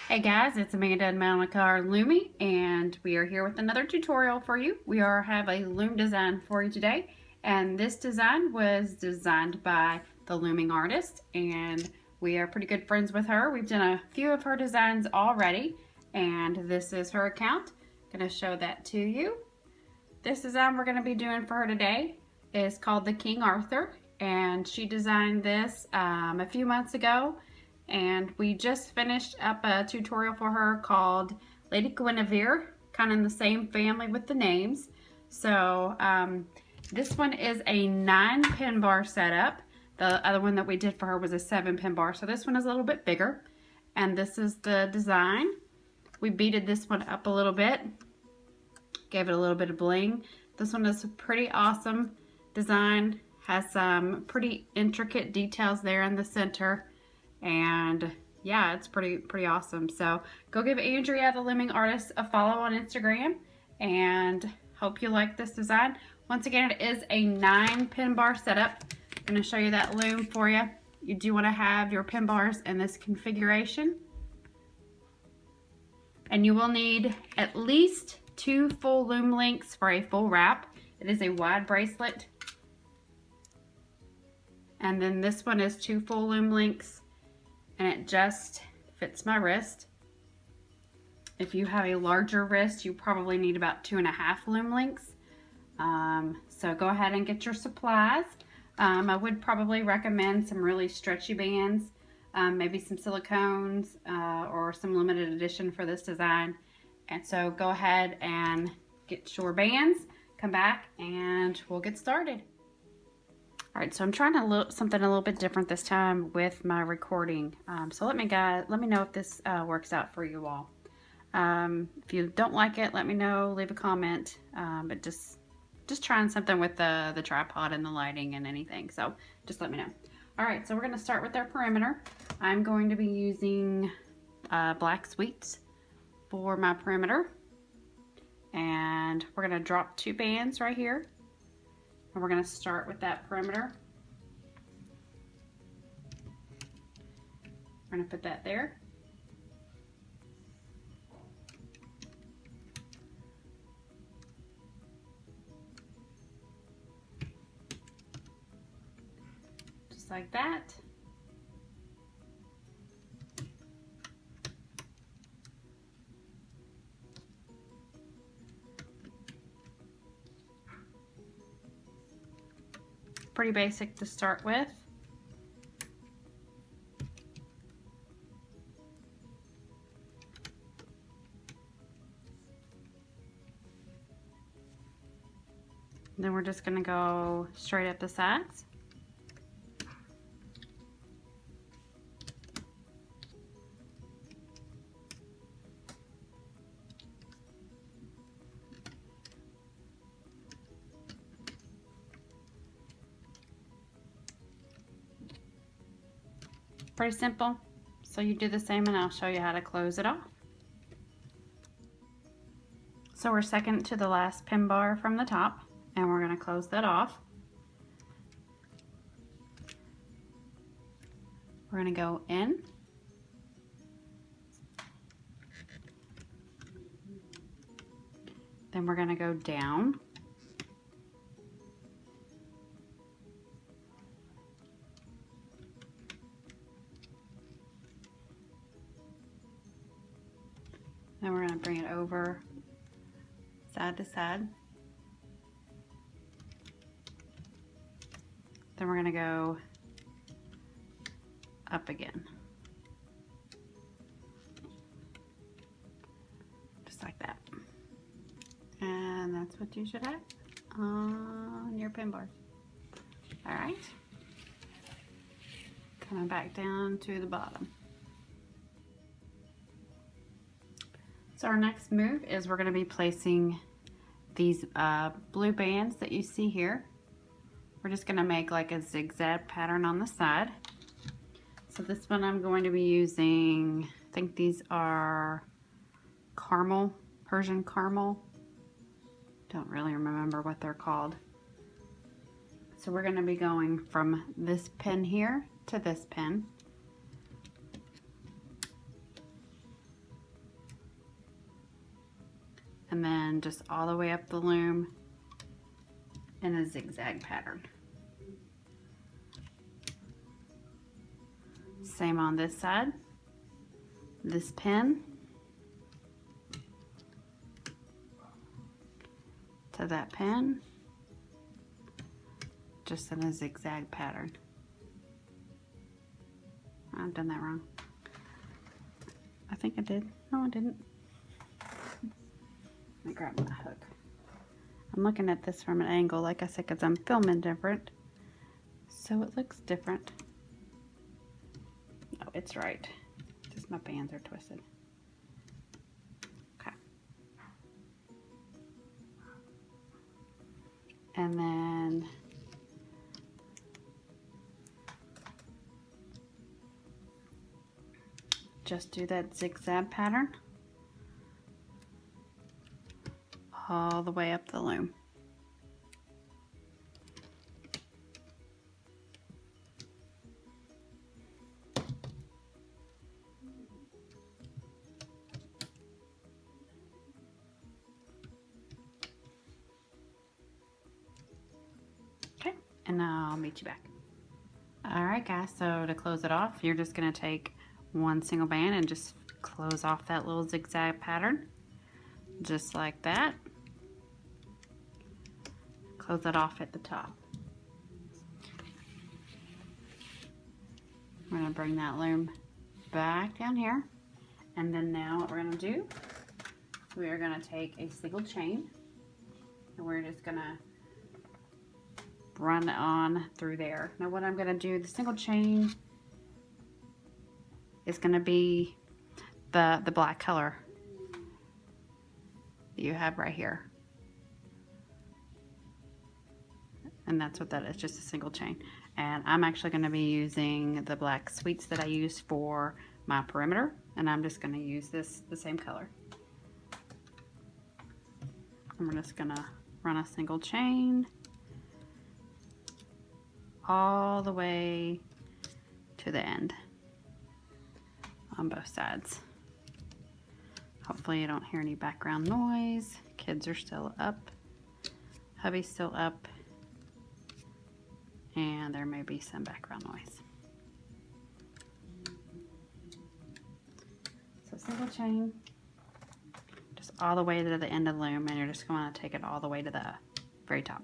Hey guys, it's Amanda and Monica Looming, and we are here with another tutorial for you. We have a loom design for you today, and this design was designed by the looming artist, and we are pretty good friends with her. We've done a few of her designs already, and this is her account. I'm going to show that to you. This design we're going to be doing for her today is called the King Arthur, and she designed this a few months ago. And we just finished up a tutorial for her called Lady Guinevere, kind of in the same family with the names. So this one is a 9-pin bar setup. The other one that we did for her was a 7-pin bar. So this one is a little bit bigger. And this is the design. We beaded this one up a little bit. Gave it a little bit of bling. This one is a pretty awesome design. Has some pretty intricate details there in the center. And yeah, it's pretty awesome. So go give Andrea, the Looming Artist, a follow on Instagram, and hope you like this design. Once again, it is a 9-pin bar setup. I'm going to show you that loom for you. You do want to have your pin bars in this configuration, and you will need at least 2 full loom links for a full wrap. It is a wide bracelet, and then this one is 2 full loom links. And it just fits my wrist. If you have a larger wrist, you probably need about 2.5 loom links. So go ahead and get your supplies. I would probably recommend some really stretchy bands, maybe some silicones or some limited edition for this design. And so go ahead and get your bands, come back, and we'll get started. Alright, so I'm trying something a little bit different this time with my recording. So let me know if this works out for you all. If you don't like it, let me know, leave a comment. But just trying something with the tripod and the lighting and anything. So just let me know. Alright, so we're going to start with our perimeter. I'm going to be using black sweets for my perimeter. And we're going to drop 2 bands right here. And we're going to start with that perimeter. We're going to put that there. Just like that. Pretty basic to start with. Then we're just going to go straight up the sides. Pretty simple. So you do the same and I'll show you how to close it off. So we're second to the last pin bar from the top, and we're going to close that off. We're going to go in. Then we're going to go down. Then we're going to bring it over side to side. Then we're going to go up again. Just like that. And that's what you should have on your pin bars. Alright. Coming back down to the bottom. So our next move is we're going to be placing these blue bands that you see here. We're just going to make like a zigzag pattern on the side. So this one I'm going to be using, I think these are caramel, Persian caramel. Don't really remember what they're called. So we're going to be going from this pin here to this pin. then just all the way up the loom in a zigzag pattern. Same on this side. This pin to that pin, just in a zigzag pattern. I've done that wrong. I think I did. No, I didn't. Let me grab my hook. I'm looking at this from an angle, like I said, because I'm filming different. So it looks different. No, it's right. Just my bands are twisted. Okay. And then just do that zigzag pattern all the way up the loom. Okay, and I'll meet you back. All right, guys, so to close it off, you're just gonna take one single band and just close off that little zigzag pattern, just like that. Close it off at the top. We're gonna bring that loom back down here, and then now what we're gonna do, we are gonna take a single chain, and we're just gonna run on through there. Now what I'm gonna do, the single chain is gonna be the black color that you have right here. And that's what that is, just a single chain. And I'm actually gonna be using the black sweets that I used for my perimeter, and I'm just gonna use this, the same color. And we're just gonna run a single chain all the way to the end on both sides. Hopefully you don't hear any background noise. Kids are still up, hubby's still up, and there may be some background noise. So single chain, just all the way to the end of the loom, and you're just going to take it all the way to the very top.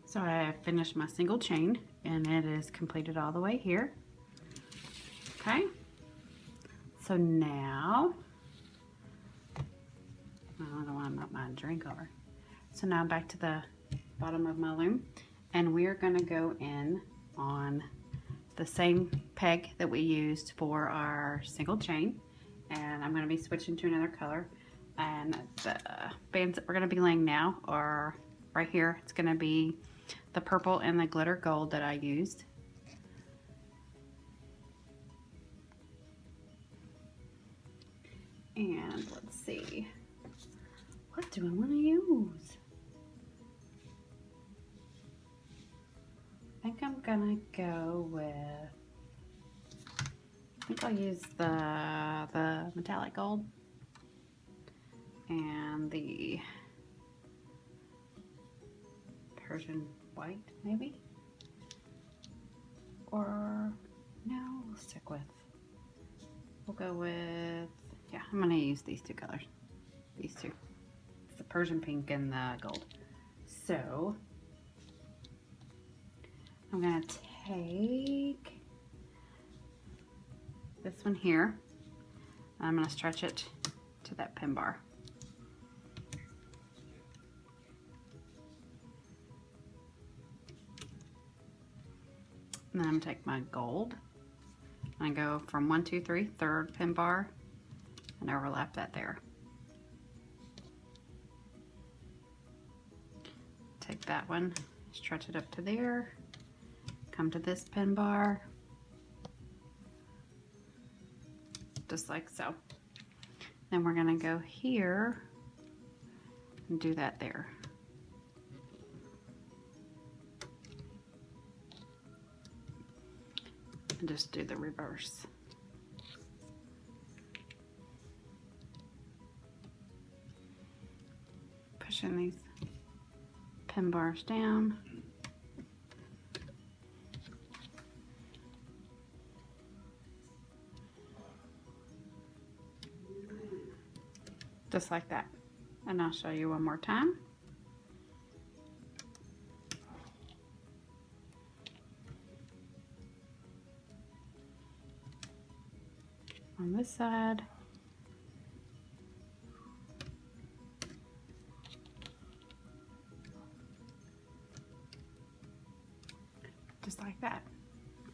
So I have finished my single chain, and it is completed all the way here. Okay, so now, I don't want to knock my drink over. So now back to the bottom of my loom, and we're going to go in on the same peg that we used for our single chain, and I'm going to be switching to another color, and the bands that we're going to be laying now are right here. It's going to be the purple and the glitter gold that I used. And let's see, what do I want to use? I think I'm gonna go with, I think I'll use the metallic gold and the Persian white, maybe? Or no, we'll stick with, we'll go with, yeah, I'm gonna use these two colors. These two. It's the Persian pink and the gold. So I'm gonna take this one here, and I'm gonna stretch it to that pin bar. And then I'm gonna take my gold and go from 1, 2, 3, third pin bar, and overlap that there. Take that one, stretch it up to there, come to this pin bar, just like so. Then we're gonna go here and do that there. And just do the reverse. pushing these pin bars down. Just like that. And I'll show you one more time. On this side. Just like that.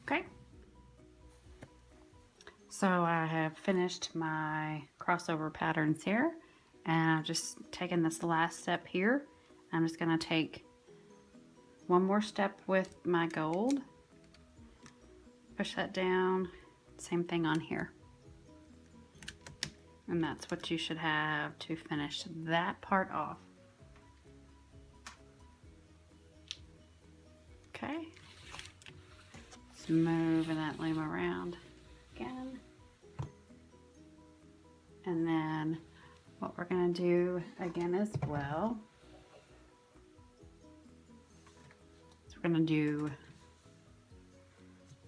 Okay. So I have finished my crossover patterns here, and I've just taken this last step here. I'm just going to take one more step with my gold, push that down, same thing on here. And that's what you should have to finish that part off. Okay. Just moving that loom around again. And then what we're going to do again as well is we're going to do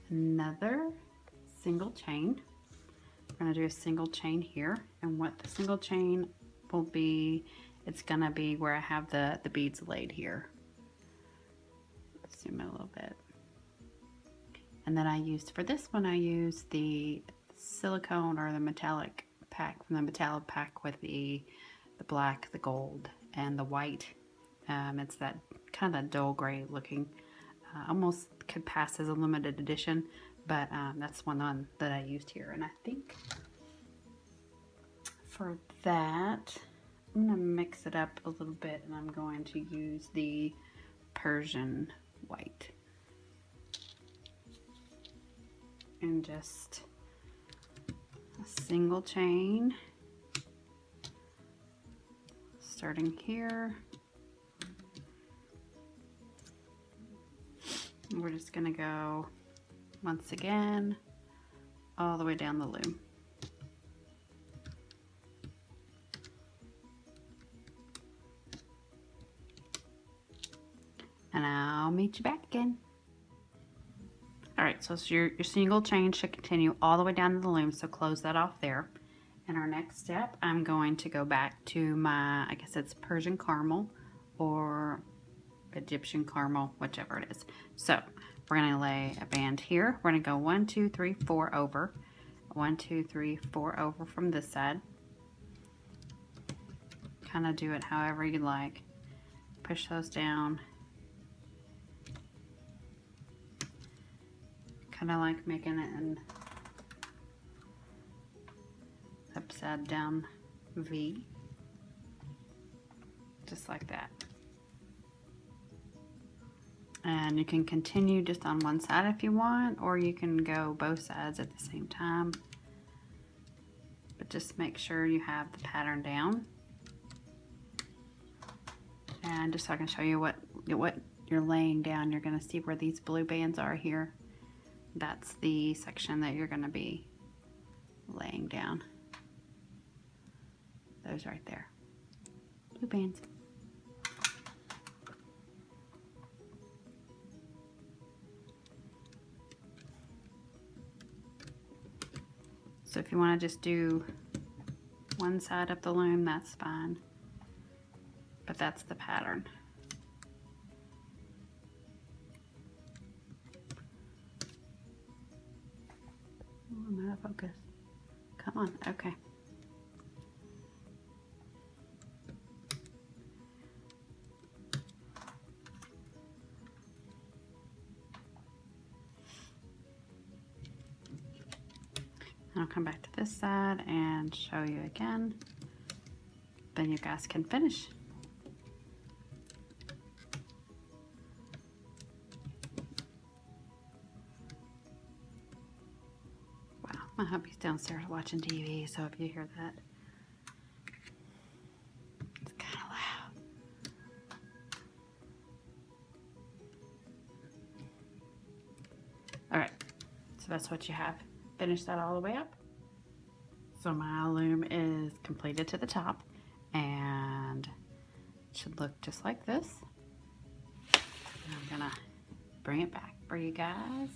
another single chain. We're going to do a single chain here, and what the single chain will be, it's going to be where I have the beads laid here. Zoom in a little bit. And then I used, for this one, I used the silicone or the metallic pack from the metallic pack with the black, the gold, and the white. It's that kind of that dull gray looking, almost could pass as a limited edition, but that's one that I used here. And I think for that, I'm gonna mix it up a little bit, and I'm going to use the Persian white. And just a single chain starting here. And we're just gonna go once again all the way down the loom. And I'll meet you back again. Alright, so your single chain should continue all the way down to the loom, so close that off there. And our next step, I'm going to go back to my, I guess it's Persian caramel or Egyptian caramel, whichever it is. So we're going to lay a band here. We're going to go 1, 2, 3, 4 over. 1, 2, 3, 4 over from this side. Kind of do it however you like. Push those down. Kind of like making it an upside down V. Just like that. And you can continue just on one side if you want, or you can go both sides at the same time. But just make sure you have the pattern down. And just so I can show you what you're laying down, you're going to see where these blue bands are here. That's the section that you're going to be laying down. Those right there. Blue bands. So if you want to just do one side of the loom, that's fine. But that's the pattern. Oh, I'm out of focus. Come on, okay. I'll come back to this side and show you again. Then you guys can finish. Wow, my hubby's downstairs watching TV, so if you hear that, it's kind of loud. All right, so that's what you have. Finish that all the way up. So my loom is completed to the top, and It should look just like this. And I'm gonna bring it back for you guys.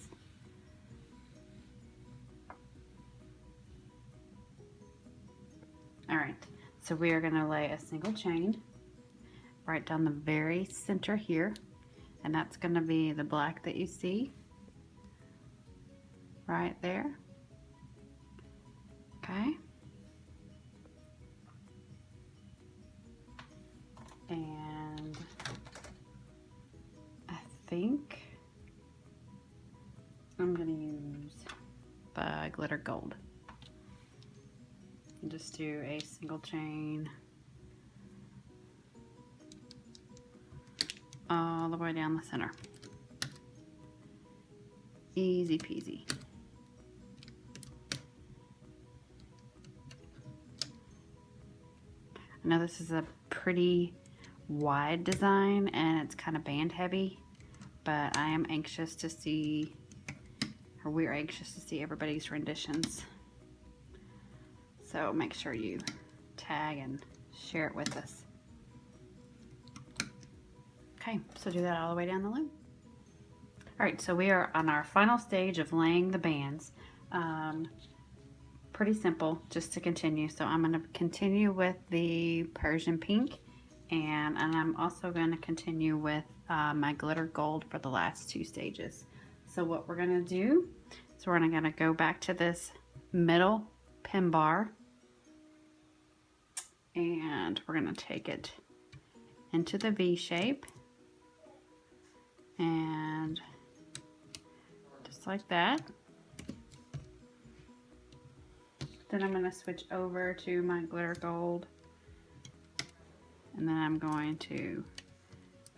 All right, so we are gonna lay a single chain right down the very center here, and that's gonna be the black that you see right there. Okay. And I think I'm gonna use the glitter gold. And just do a single chain all the way down the center. Easy peasy. I know this is a pretty wide design and it's kind of band heavy, but I am anxious to see, or we're anxious to see everybody's renditions. So make sure you tag and share it with us. Okay, so do that all the way down the loom. All right, so we are on our final stage of laying the bands. Pretty simple, just to continue. So I'm going to continue with the Persian pink, and I'm also going to continue with my glitter gold for the last two stages. So what we're going to do is we're going to go back to this middle pin bar, and we're going to take it into the V shape, and just like that. Then I'm going to switch over to my glitter gold, and then I'm going to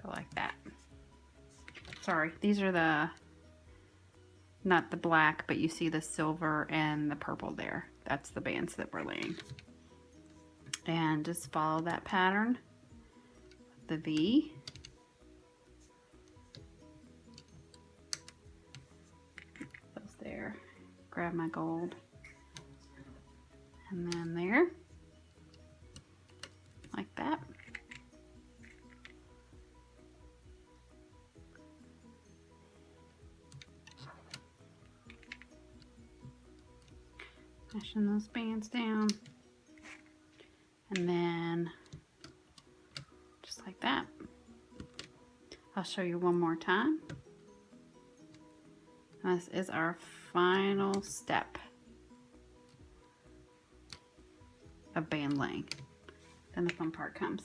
go like that. Sorry, these are the, not the black, but you see the silver and the purple there. That's the bands that we're laying. And just follow that pattern, the V. Those there. Grab my gold. And then there, like that. Mashing those bands down. And then, just like that. I'll show you one more time. This is our final step of band laying. Then the fun part comes.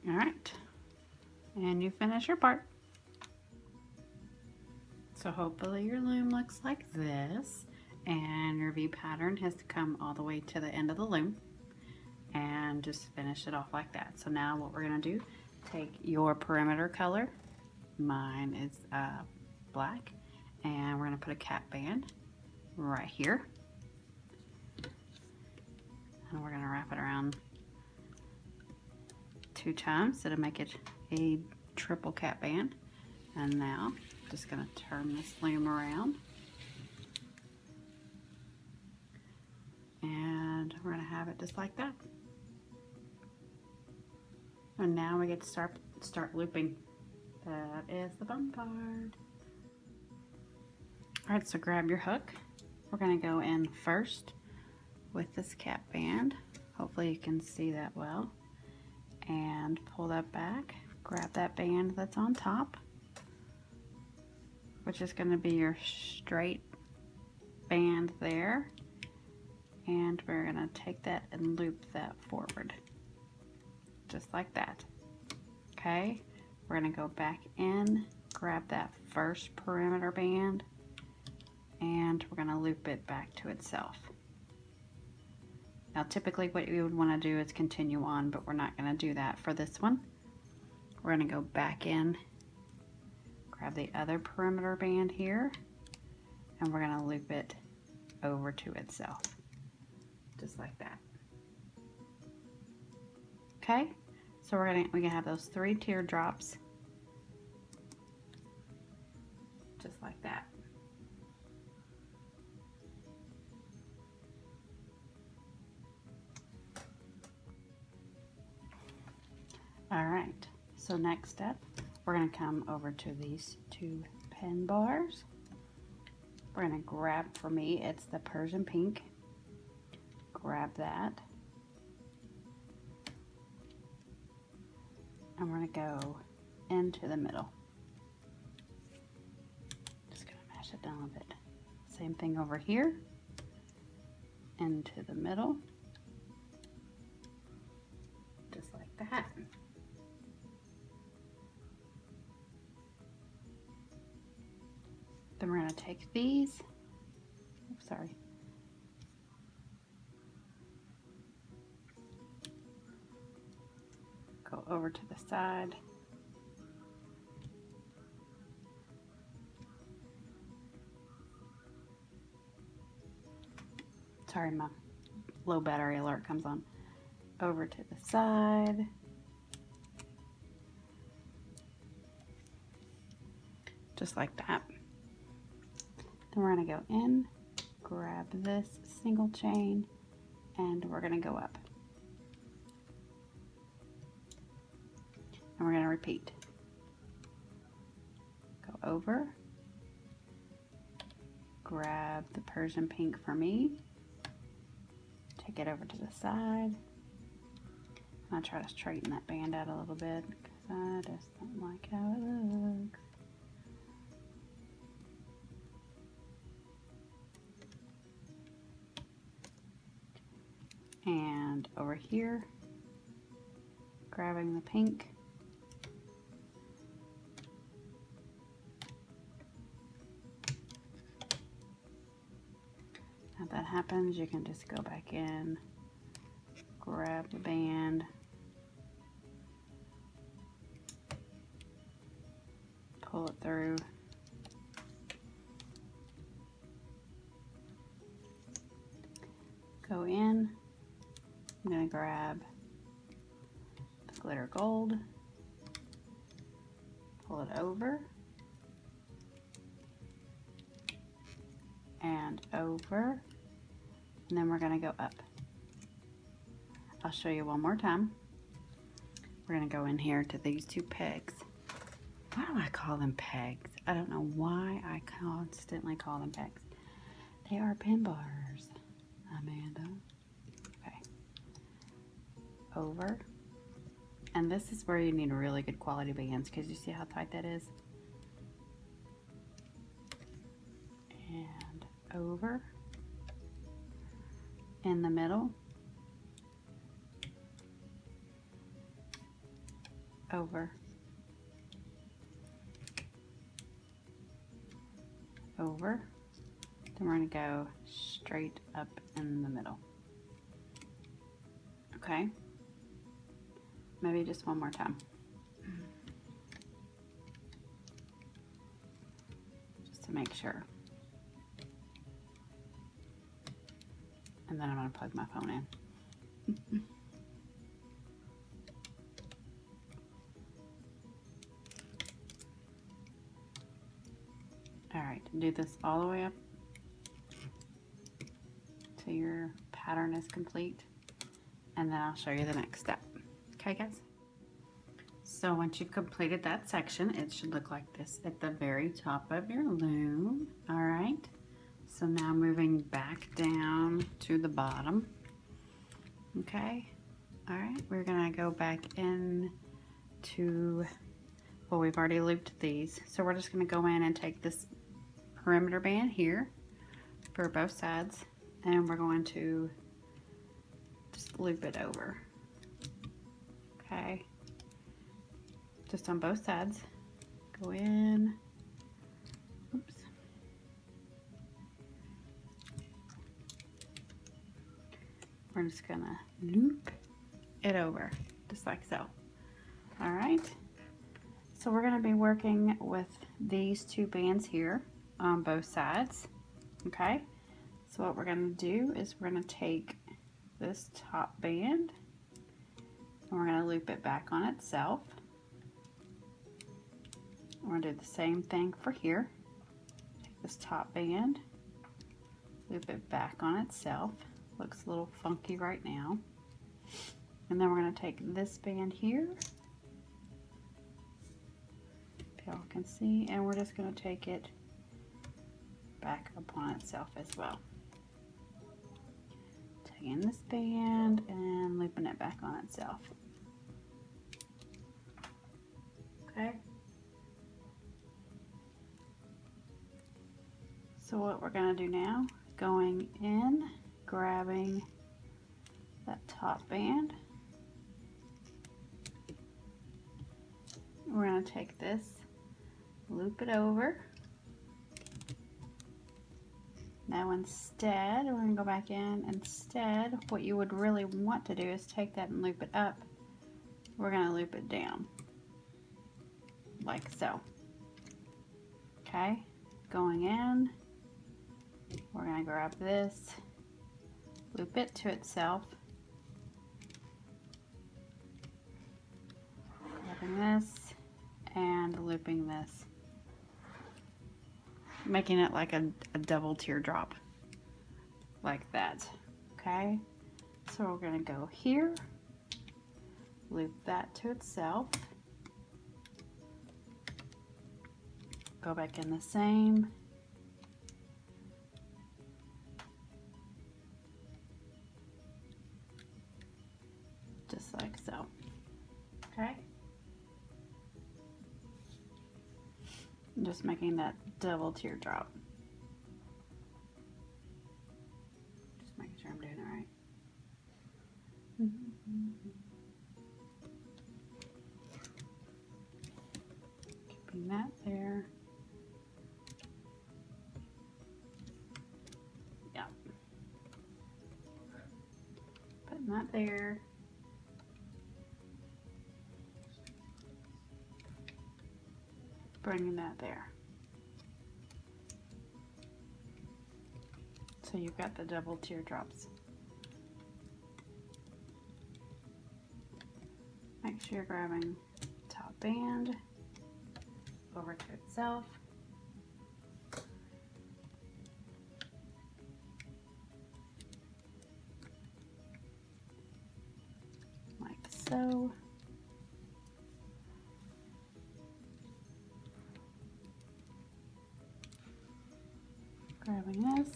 All right, and you finish your part. So hopefully your loom looks like this, and your V pattern has to come all the way to the end of the loom, and just finish it off like that. So now what we're gonna do, take your perimeter color, mine is black, and we're gonna put a cap band right here, and we're gonna wrap it around 2 times so to make it a triple cap band. And now just gonna turn this loom around, and we're gonna have it just like that. And now we get to start looping. That is the fun part. All right, so grab your hook. We're gonna go in first with this cap band. Hopefully you can see that well. And pull that back. Grab that band that's on top, which is gonna be your straight band there. And we're gonna take that and loop that forward. Just like that. Okay, we're gonna go back in, grab that first perimeter band, and we're gonna loop it back to itself. Now typically what you would wanna do is continue on, but we're not gonna do that for this one. We're gonna go back in, grab the other perimeter band here, and we're gonna loop it over to itself. Just like that. Okay, so we're gonna have those 3 teardrops, just like that. So next step, we're going to come over to these two pen bars. We're going to grab, for me, it's the Persian pink. Grab that. And we're going to go into the middle. Just going to mash it down a bit. Same thing over here. Into the middle. Just like that. Then we're going to take these. Oops, sorry. Go over to the side. Sorry, my low battery alert comes on. Over to the side. Just like that. Then we're going to go in, grab this single chain, and we're going to go up. And we're going to repeat. Go over, grab the Persian pink for me, take it over to the side. I'm going to try to straighten that band out a little bit because I just don't like how it looks. And over here, grabbing the pink. If that happens, you can just go back in, grab the band, pull it through. Go in. I'm going to grab the glitter gold, pull it over, and over, and then we're going to go up. I'll show you one more time. We're going to go in here to these two pegs. Why do I call them pegs? I don't know why I constantly call them pegs. They are pin bars, Amanda. Over, and this is where you need really good quality bands because you see how tight that is. And over, in the middle, over, over. Then we're going to go straight up in the middle. Okay. Maybe just one more time. Just to make sure. And then I'm going to plug my phone in. Alright, do this all the way up till your pattern is complete. And then I'll show you the next step. Okay, guys? So once you've completed that section, it should look like this at the very top of your loom. All right. So now moving back down to the bottom. Okay. All right. We're going to go back in to, well, we've already looped these. So we're just going to go in and take this perimeter band here for both sides. And we're going to just loop it over. Okay, just on both sides. Go in. Oops. We're just gonna loop it over, just like so. All right. So we're gonna be working with these two bands here on both sides. Okay. So what we're gonna do is we're gonna take this top band, and we're going to loop it back on itself. We're going to do the same thing for here. Take this top band, loop it back on itself. Looks a little funky right now. And then we're going to take this band here, y'all can see, and we're just going to take it back upon itself as well. Taking this band and looping it back on itself. Okay. So what we're going to do now, going in, grabbing that top band, we're going to take this, loop it over. Now instead, we're going to go back in. Instead, what you would really want to do is take that and loop it up. We're going to loop it down, like so. Okay, going in, we're going to grab this, loop it to itself, grabbing this and looping this, making it like a double teardrop, like that. Okay, so we're going to go here, loop that to itself, go back in the same, just like so. Okay, I'm just making that double teardrop. Just making sure I'm doing it right. Keeping that there. Yeah. Putting that there. Bringing that there. So you've got the double teardrops. Make sure you're grabbing top band over to itself. Like so. Grabbing this.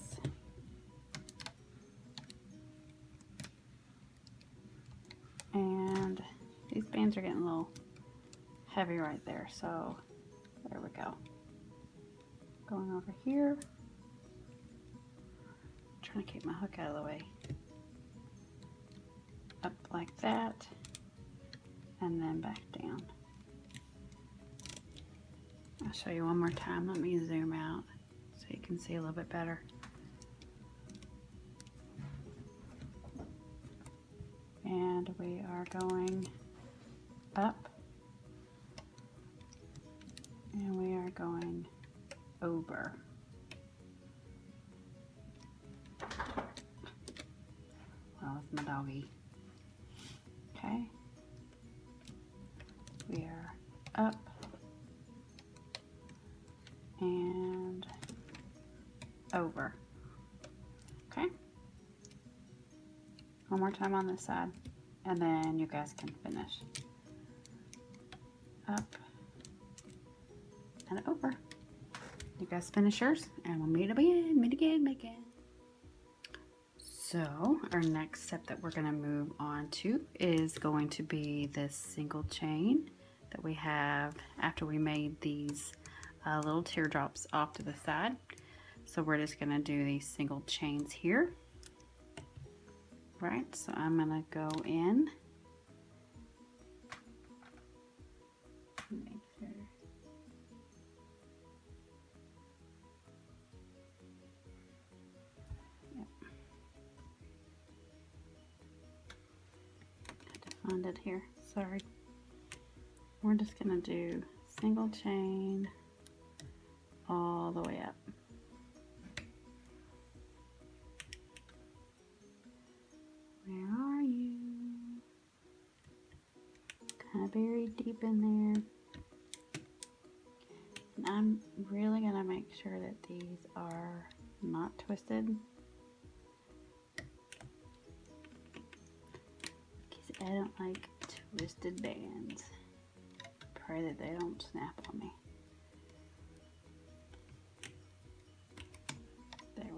And these bands are getting a little heavy right there, so there we go. Going over here. Trying to keep my hook out of the way. Up like that, and then back down. I'll show you one more time. Let me zoom out so you can see a little bit better. And we are going up, and we are going over. Well, that's my doggy. Okay. We are up and over. Okay. One more time on this side, and then you guys can finish. Up and over. You guys finish yours, and we'll meet again. So our next step that we're going to move on to is going to be this single chain that we have after we made these little teardrops off to the side. So we're just going to do these single chains here. Right, so I'm going to go in. Make sure. Yep. Had to find it here, sorry. We're just going to do single chain all the way up. Where are you? Kind of buried deep in there. And I'm really going to make sure that these are not twisted, because I don't like twisted bands. Pray that they don't snap on me.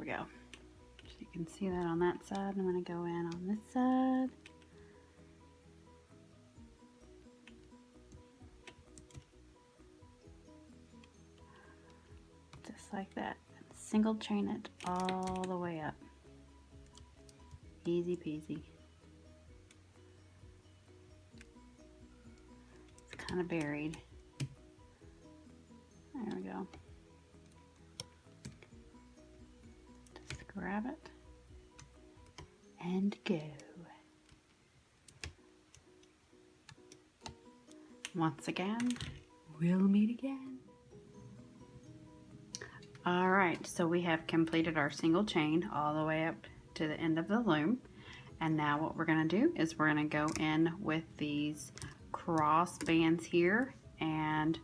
we go. So you can see that on that side. I'm going to go in on this side. Just like that. Single chain it all the way up. Easy peasy. It's kind of buried. There we go. Just grab it and go. Once again, we'll meet again. All right, so we have completed our single chain all the way up to the end of the loom. And now what we're gonna do is we're gonna go in with these cross bands here. And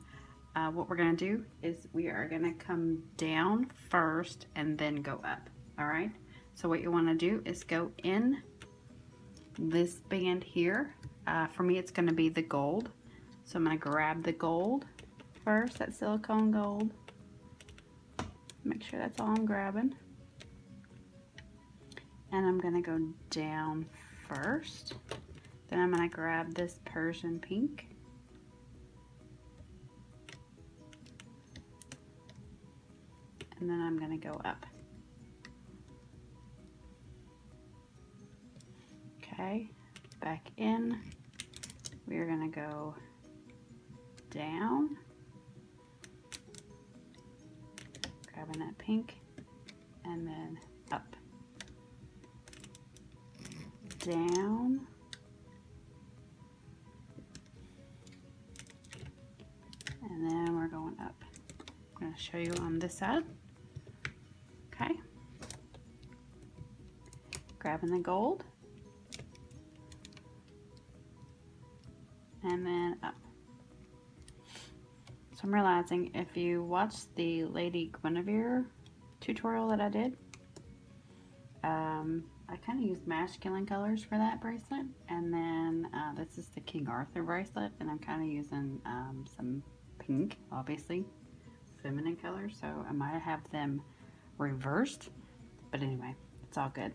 what we're gonna do is we are gonna come down first and then go up, all right? So what you wanna do is go in this band here. For me, it's gonna be the gold. So I'm gonna grab the gold first, that silicone gold. Make sure that's all I'm grabbing. And I'm gonna go down first. Then I'm gonna grab this Persian pink. And then I'm gonna go up. Okay, back in. We're gonna go down. Grabbing that pink, and then up. Down. And then we're going up. I'm going to show you on this side. Okay. Grabbing the gold. And then up. So I'm realizing if you watch the Lady Guinevere tutorial that I did, I kind of used masculine colors for that bracelet, and then this is the King Arthur bracelet, and I'm kind of using some pink, obviously, feminine colors, so I might have them reversed, but anyway, it's all good.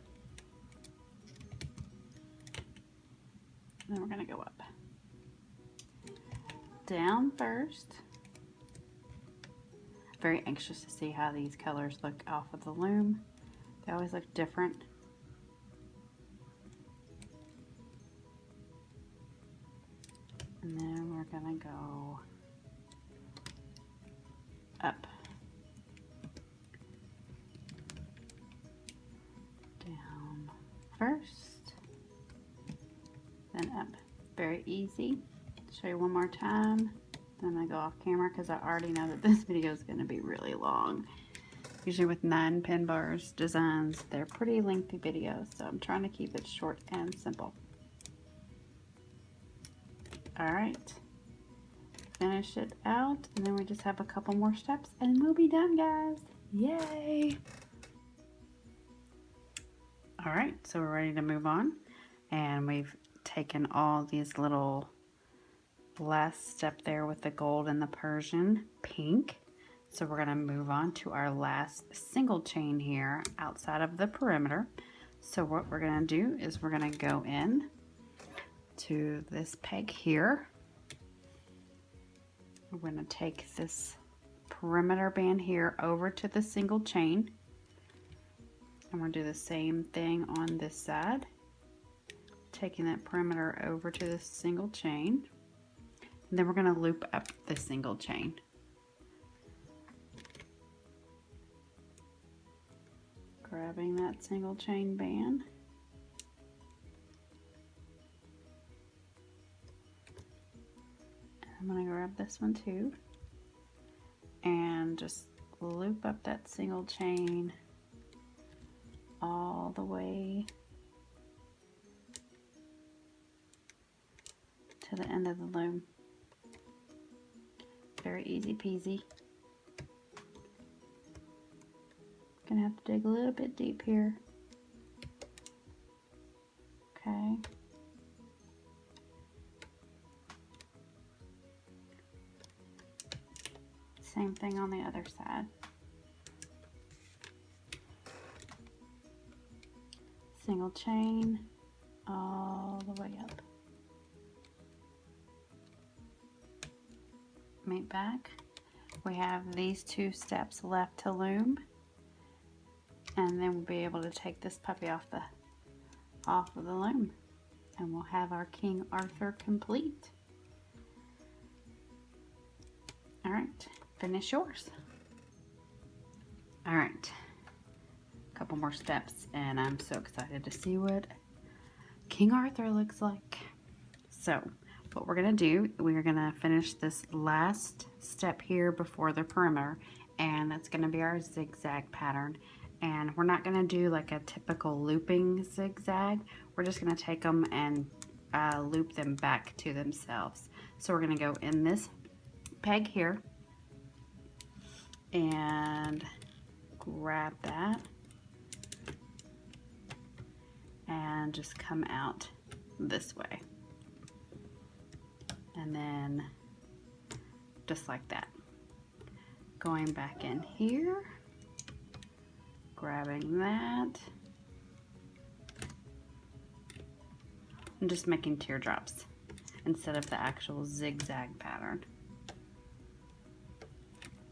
Then we're going to go up. Down first. Very anxious to see how these colors look off of the loom. They always look different. And then we're gonna go up. Down first, then up. Very easy. Show you one more time. Then I'm gonna go off camera because I already know that this video is gonna be really long. Usually with 9 pin bars designs, they're pretty lengthy videos, so I'm trying to keep it short and simple. All right, finish it out, and then we just have a couple more steps and we'll be done, guys. Yay! All right, so we're ready to move on, and we've taken all these little last step there with the gold and the Persian pink. So we're gonna move on to our last single chain here outside of the perimeter. So what we're gonna do is we're gonna go in to this peg here. We're gonna take this perimeter band here over to the single chain. And we're gonna do the same thing on this side. Taking that perimeter over to the single chain. And then we're gonna loop up the single chain. Grabbing that single chain band. I'm going to grab this one too. And just loop up that single chain all the way to the end of the loom. Very easy peasy. Gonna have to dig a little bit deep here. Okay. Same thing on the other side. single chain all the way up. Meet back. We have these 2 steps left to loom, and then we'll be able to take this puppy off of the loom, and we'll have our King Arthur complete. All right, finish yours. All right, a couple more steps, and I'm so excited to see what King Arthur looks like. So what we're gonna do, we're gonna finish this last step here before the perimeter, and that's gonna be our zigzag pattern. And we're not gonna do like a typical looping zigzag. We're just gonna take them and loop them back to themselves. So we're gonna go in this peg here and grab that and just come out this way. And then just like that, going back in here, grabbing that, and just making teardrops instead of the actual zigzag pattern.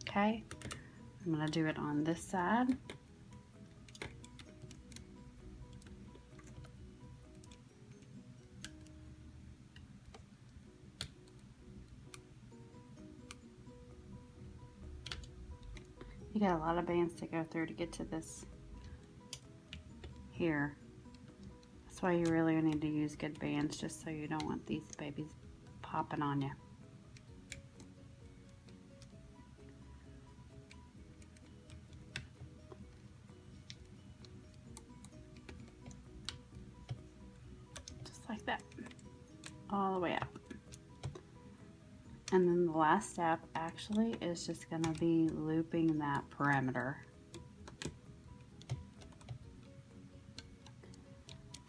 Okay, I'm gonna do it on this side. You got a lot of bands to go through to get to this here. That's why you really need to use good bands, just so you don't want these babies popping on you. Just like that, all the way up. And then the last step actually is just going to be looping that perimeter.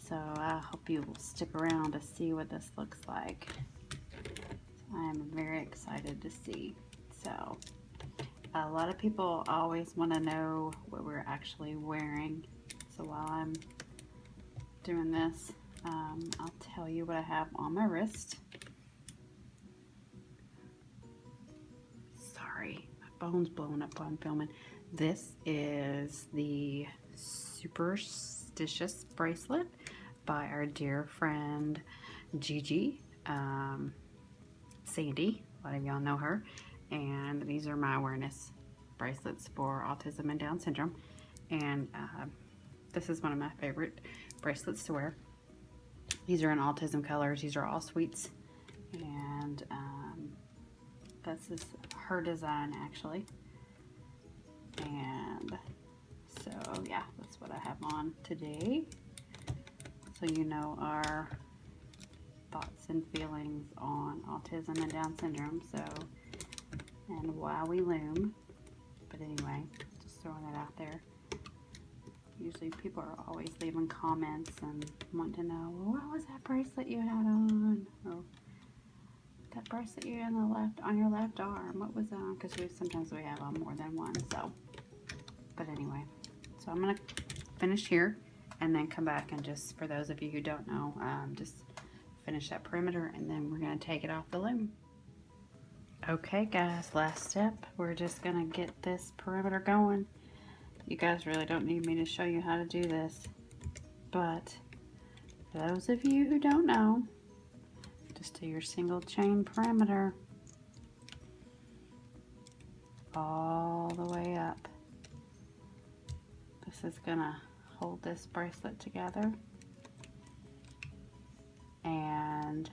So I hope you will stick around to see what this looks like. I am very excited to see. So a lot of people always want to know what we're actually wearing. So while I'm doing this, I'll tell you what I have on my wrist. Sorry, my phone's blowing up while I'm filming. This is the Superstitious bracelet by our dear friend Gigi, Sandy. A lot of y'all know her. And these are my awareness bracelets for autism and Down syndrome. And this is one of my favorite bracelets to wear. These are in autism colors. These are all sweets. And this is her design actually. And so yeah, that's what I have on today. So you know our thoughts and feelings on autism and Down syndrome. So, and why we loom. But anyway, just throwing it out there. Usually people are always leaving comments and want to know, well, what was that bracelet you had on? Or that bracelet you had on your left arm, what was that on? Because sometimes we have on more than one. So, but anyway, so I'm gonna finish here and then come back and just, for those of you who don't know, just finish that perimeter, and then we're gonna take it off the loom. Okay guys, last step. We're just gonna get this perimeter going. You guys really don't need me to show you how to do this, but for those of you who don't know, just do your single chain perimeter all the way up. This is gonna hold this bracelet together, and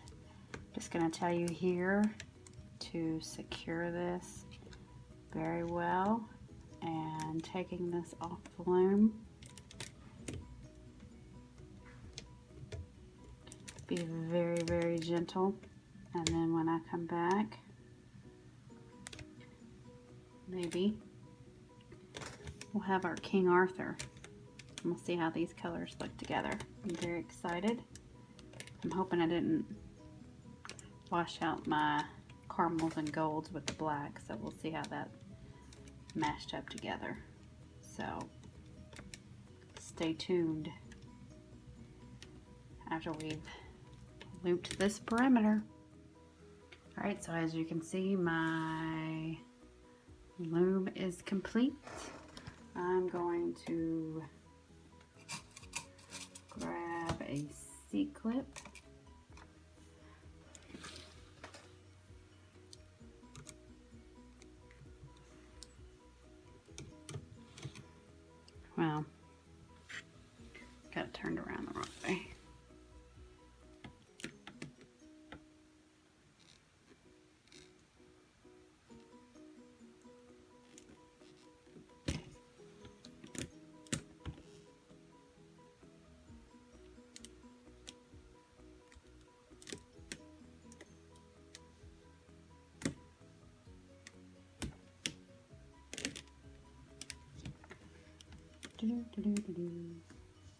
just gonna tell you here to secure this very well, and taking this off the loom, be very, very gentle. And then when I come back, maybe we'll have our King Arthur, and we'll see how these colors look together. I'm very excited. I'm hoping I didn't wash out my caramels and golds with the black, so we'll see how that mashed up together. So stay tuned. after we've looped this perimeter. Alright, so as you can see, my loom is complete. I'm going to grab a C-clip. Well, got it turned around the wrong way.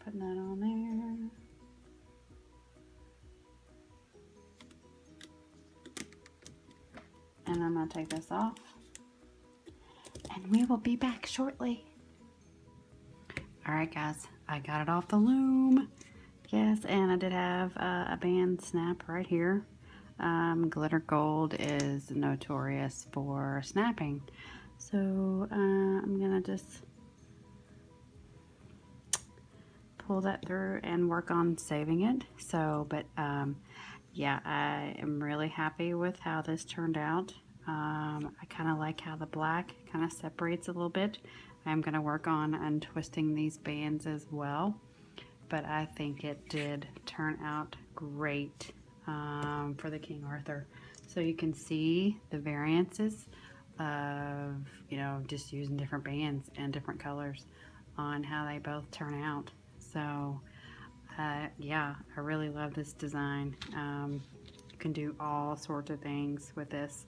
Putting that on there. And I'm going to take this off. And we will be back shortly. Alright guys, I got it off the loom. Yes, and I did have a band snap right here. Glitter gold is notorious for snapping. So I'm going to just pull that through and work on saving it. So, but yeah, I am really happy with how this turned out. I kind of like how the black kind of separates a little bit. I'm going to work on untwisting these bands as well, but I think it did turn out great for the King Arthur. So you can see the variances of, you know, just using different bands and different colors on how they both turn out. So yeah, I really love this design. You can do all sorts of things with this.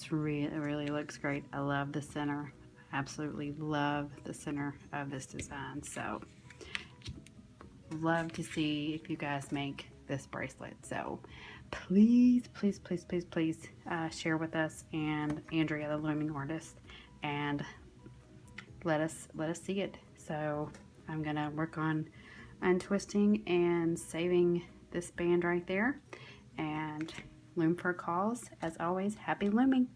It really looks great. I love the center. Absolutely love the center of this design. So love to see if you guys make this bracelet. So please share with us and Andrea, the looming artist, and let us see it. So I'm gonna work on untwisting and saving this band right there, and loom for calls. As always, happy looming.